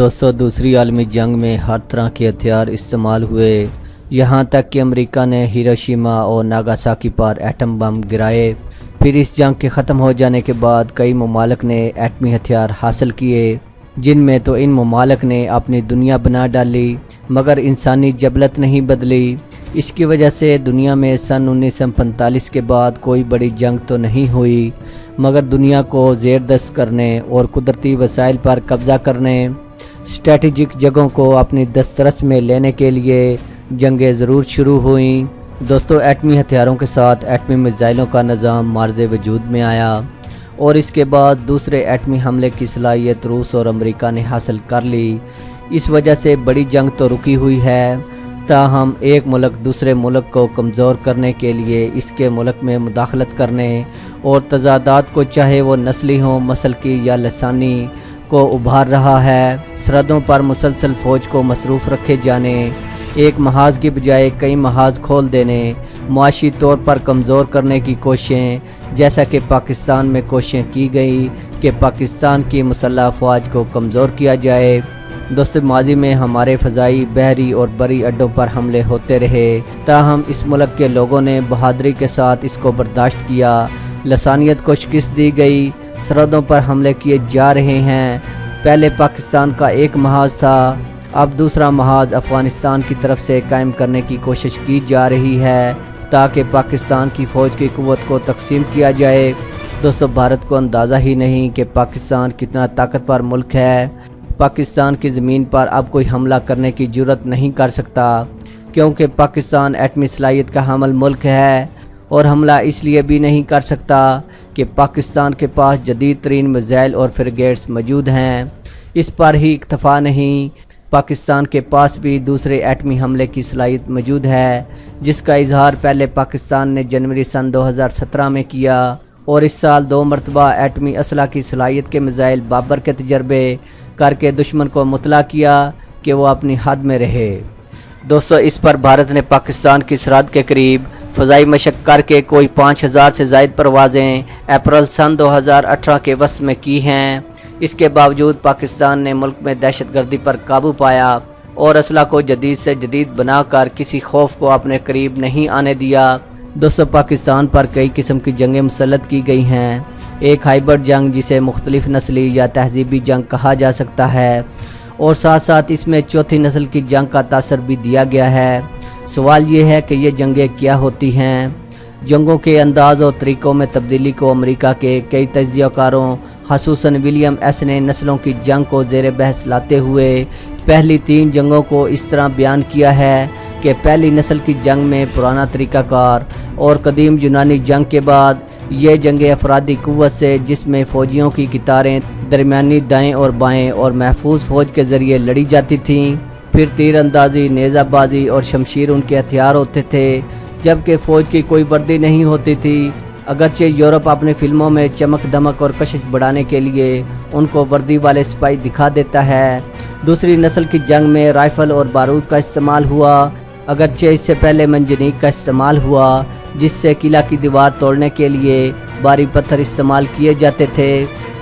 दोस्तों, दूसरी आलमी जंग में हर तरह के हथियार इस्तेमाल हुए, यहाँ तक कि अमेरिका ने हिरोशिमा और नागासाकी पर एटम बम गिराए। फिर इस जंग के ख़त्म हो जाने के बाद कई ममालिक ने एटमी हथियार हासिल किए, जिनमें तो इन ममालिक ने अपनी दुनिया बना डाली, मगर इंसानी जबलत नहीं बदली। इसकी वजह से दुनिया में सन 1945 के बाद कोई बड़ी जंग तो नहीं हुई, मगर दुनिया को ज़ेरदस्त करने और कुदरती वसाइल पर कब्ज़ा करने, स्ट्रेटजिक जगहों को अपनी दस्तरस में लेने के लिए जंगें ज़रूर शुरू हुईं। दोस्तों, एटमी हथियारों के साथ एटमी मिसाइलों का निज़ाम मार्ज़ वजूद में आया और इसके बाद दूसरे एटमी हमले की सलाहियत रूस और अमेरिका ने हासिल कर ली। इस वजह से बड़ी जंग तो रुकी हुई है, ताहम एक मुल्क दूसरे मुल्क को कमज़ोर करने के लिए इसके मुल्क में मुदाखलत करने और तज़ादात को, चाहे वो नस्ली हों, मसलकी या लसानी, को उभार रहा है। सरहदों पर मुसलसल फ़ौज को मसरूफ़ रखे जाने, एक महाज की बजाय कई महाज खोल देने, मुआशी तौर पर कमज़ोर करने की कोशिशें, जैसा कि पाकिस्तान में कोशिशें की गई कि पाकिस्तान की मुसल्लह अफ़वाज को कमज़ोर किया जाए। दोस्तों, माजी में हमारे फ़ज़ाई, बहरी और बरी अड्डों पर हमले होते रहे, ताहम इस मुल्क के लोगों ने बहादुरी के साथ इसको बर्दाश्त किया। लसानियत को शिकस्त दी गई, सरहदों पर हमले किए जा रहे हैं। पहले पाकिस्तान का एक महाज था, अब दूसरा महाज अफ़गानिस्तान की तरफ से कायम करने की कोशिश की जा रही है ताकि पाकिस्तान की फ़ौज की क़ुव्वत को तकसीम किया जाए। दोस्तों, भारत को अंदाज़ा ही नहीं कि पाकिस्तान कितना ताकतवर मुल्क है। पाकिस्तान की ज़मीन पर अब कोई हमला करने की जुर्रत नहीं कर सकता, क्योंकि पाकिस्तान एटमी सलाहियत का हामिल मुल्क है, और हमला इसलिए भी नहीं कर सकता कि पाकिस्तान के पास जदीद तरीन मिसाइल और फ्रिगेट्स मौजूद हैं। इस पर ही इक्तफ़ा नहीं, पाकिस्तान के पास भी दूसरे एटमी हमले की सलाहियत मौजूद है, जिसका इजहार पहले पाकिस्तान ने जनवरी सन 2017 में किया, और इस साल 2 मरतबा एटमी असला की सलाहियत के मिसाइल बाबर के तजर्बे करके दुश्मन को मुतला किया कि वो अपनी हद में रहे। दोस्तों, इस पर भारत ने पाकिस्तान की सरहद के करीब फ़ज़ाई मशक करके कोई 5000 से ज़ायद परवाज़ें अप्रैल सन 2018 के वक्त में की हैं। इसके बावजूद पाकिस्तान ने मुल्क में दहशतगर्दी पर काबू पाया और असला को जदीद से जदीद बनाकर किसी खौफ को अपने करीब नहीं आने दिया। दोस्तों, पाकिस्तान पर कई किस्म की जंगें मुसल्लत की गई हैं। एक हाइब्रिड जंग, जिसे मुख्तलिफ नस्ली या तहजीबी जंग कहा जा सकता है, और साथ साथ इसमें चौथी नस्ल की जंग का तासर भी दिया गया है। सवाल ये है कि ये जंगें क्या होती हैं। जंगों के अंदाज़ और तरीक़ों में तब्दीली को अमेरिका के कई तज्ज़ियाकारों, ख़ुसूसन विलियम एस ने नस्लों की जंग को ज़ेर बहस लाते हुए पहली 3 जंगों को इस तरह बयान किया है कि पहली नस्ल की जंग में पुराना तरीक़ाकार और कदीम यूनानी जंग के बाद ये जंगें अफरादी क़ुव्वत से, जिसमें फ़ौजियों की कतारें दरमियानी दाएँ और बाएँ और महफूज फ़ौज के ज़रिए लड़ी जाती थीं। फिर तीर अंदाज़ी, नेज़ाबाजी और शमशीर उनके हथियार होते थे, जबकि फ़ौज की कोई वर्दी नहीं होती थी। अगरचे यूरोप अपनी फ़िल्मों में चमक दमक और कशिश बढ़ाने के लिए उनको वर्दी वाले सिपाही दिखा देता है। दूसरी नस्ल की जंग में राइफ़ल और बारूद का इस्तेमाल हुआ, अगरचे इससे पहले मंजनीक का इस्तेमाल हुआ, जिससे किला की दीवार तोड़ने के लिए भारी पत्थर इस्तेमाल किए जाते थे।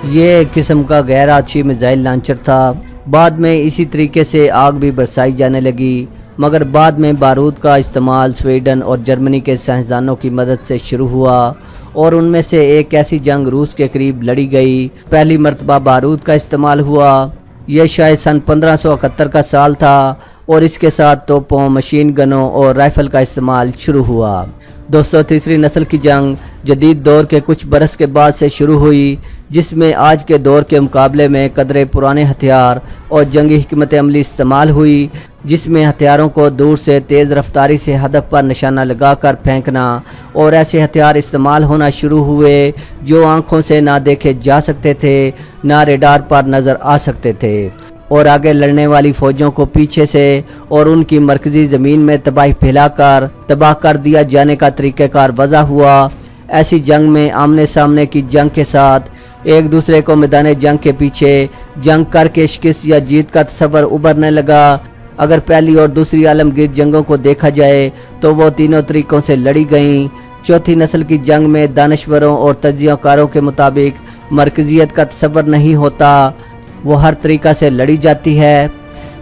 ये एक किस्म का गैर आतिशी मिसाइल लॉन्चर था। बाद में इसी तरीके से आग भी बरसाई जाने लगी, मगर बाद में बारूद का इस्तेमाल स्वीडन और जर्मनी के साइंसदानों की मदद से शुरू हुआ, और उनमें से एक ऐसी जंग रूस के करीब लड़ी गई। पहली मरतबा बारूद का इस्तेमाल हुआ, यह शायद सन 1571 का साल था, और इसके साथ तोपों, मशीन गनों और राइफ़ल का इस्तेमाल शुरू हुआ। दोस्तों, तीसरी नस्ल की जंग जदीद दौर के कुछ बरस के बाद से शुरू हुई, जिसमें आज के दौर के मुकाबले में कदरे पुराने हथियार और जंगी हिकमत अमली इस्तेमाल हुई, जिसमें हथियारों को दूर से तेज़ रफ्तारी से हदफ पर निशाना लगाकर फेंकना, और ऐसे हथियार इस्तेमाल होना शुरू हुए जो आँखों से ना देखे जा सकते थे, ना रेडार पर नज़र आ सकते थे, और आगे लड़ने वाली फ़ौजों को पीछे से और उनकी मरकज़ी ज़मीन में तबाही फैलाकर तबाह कर दिया जाने का तरीक़ाकार वज़ा हुआ। ऐसी जंग में आमने सामने की जंग के साथ एक दूसरे को मैदान जंग के पीछे जंग करके शिकस्त या जीत का तस्वर उभरने लगा। अगर पहली और दूसरी आलमगीर जंगों को देखा जाए तो वो तीनों तरीक़ों से लड़ी गईं। चौथी नस्ल की जंग में दानश्वरों और तज्ज़ियाकारों के मुताबिक मरकज़ियत का तस्वर नहीं होता। वो हर तरीक़ा से लड़ी जाती है।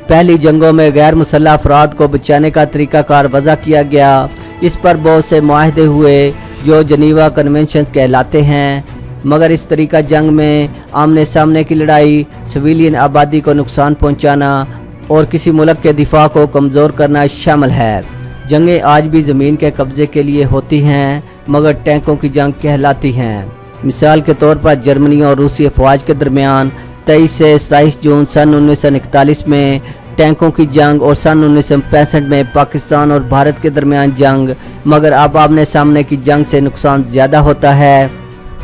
पहली जंगों में गैर मुसल्लह अफराद को बचाने का तरीक़ाकार वज़ा किया गया। इस पर बहुत से मुआहदे हुए जो जनीवा कन्वेंशंस कहलाते हैं, मगर इस तरीक़ा जंग में आमने सामने की लड़ाई, सिविलियन आबादी को नुकसान पहुंचाना और किसी मुल्क के दिफा को कमज़ोर करना शामिल है। जंगें आज भी ज़मीन के कब्ज़े के लिए होती हैं, मगर टैंकों की जंग कहलाती हैं। मिसाल के तौर पर जर्मनी और रूसी अफवाज के दरमियान 23 से 27 जून सन 1941 में टैंकों की जंग और सन 1965 में पाकिस्तान और भारत के दरमियान जंग, मगर अब आमने सामने की जंग से नुकसान ज़्यादा होता है।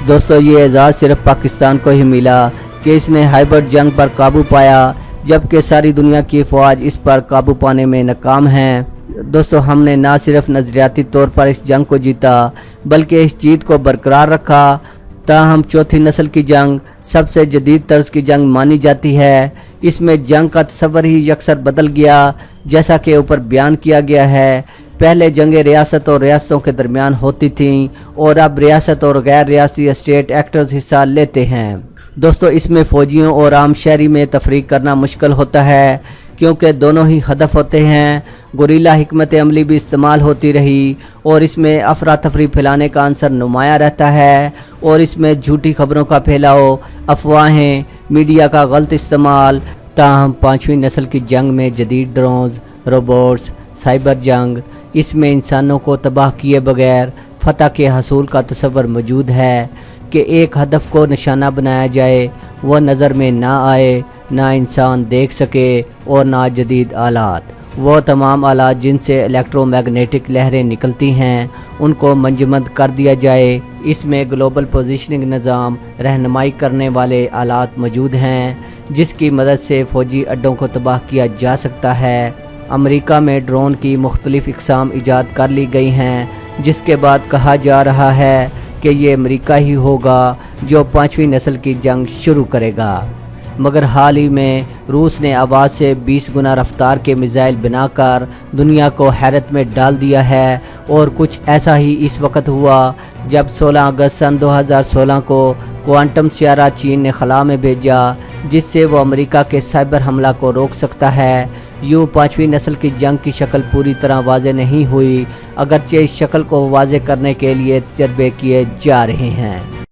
दोस्तों, ये एजाज़ सिर्फ पाकिस्तान को ही मिला कि इसने हाइब्रिड जंग पर काबू पाया, जबकि सारी दुनिया की अफवाज इस पर काबू पाने में नाकाम हैं। दोस्तों, हमने ना सिर्फ नज़रियाती तौर पर इस जंग को जीता, बल्कि इस जीत को बरकरार रखा। ताहम चौथी नस्ल की जंग सबसे जदीद तर्ज की जंग मानी जाती है। इसमें जंग का तस्वर ही यकसर बदल गया, जैसा कि ऊपर बयान किया गया है। पहले जंगें रियासत और रियासतों के दरमियान होती थीं और अब रियासत और गैर रियासी स्टेट एक्टर्स हिस्सा लेते हैं। दोस्तों, इसमें फ़ौजियों और आम शहरी में तफरीक करना मुश्किल होता है, क्योंकि दोनों ही हदफ होते हैं। गुरीला हिकमत अमली भी इस्तेमाल होती रही और इसमें अफरा तफरी फैलाने का अंसर नुमाया रहता है, और इसमें झूठी खबरों का फैलाव, अफवाहें, मीडिया का गलत इस्तेमाल। ताहम पाँचवीं नस्ल की जंग में जदीद ड्रोन्स, रोबोट्स, साइबर जंग, इसमें इंसानों को तबाह किए बगैर फतह के हसूल का तस्वर मौजूद है कि एक हदफ को निशाना बनाया जाए, वह नज़र में ना आए, ना इंसान देख सके और ना जदीद आलात। वो तमाम आलात जिनसे इलेक्ट्रोमैग्नेटिक लहरें निकलती हैं, उनको मंजमद कर दिया जाए। इसमें ग्लोबल पोजीशनिंग निज़ाम रहनुमाई करने वाले आलात मौजूद हैं, जिसकी मदद से फ़ौजी अड्डों को तबाह किया जा सकता है। अमेरिका में ड्रोन की मुख्तलिफ़ इक़साम ईजाद कर ली गई हैं, जिसके बाद कहा जा रहा है कि ये अमेरिका ही होगा जो पाँचवीं नस्ल की जंग शुरू करेगा। मगर हाल ही में रूस ने आवाज़ से 20 गुना रफ्तार के मिसाइल बनाकर दुनिया को हैरत में डाल दिया है, और कुछ ऐसा ही इस वक्त हुआ जब 16 अगस्त सन 2016 को क्वांटम सियारा चीन ने खला में भेजा, जिससे वो अमेरिका के साइबर हमला को रोक सकता है। यूँ पाँचवीं नस्ल की जंग की शक्ल पूरी तरह वाज़े नहीं हुई, अगरचे इस शक्ल को वाज़े करने के लिए तजर्बे किए जा रहे हैं।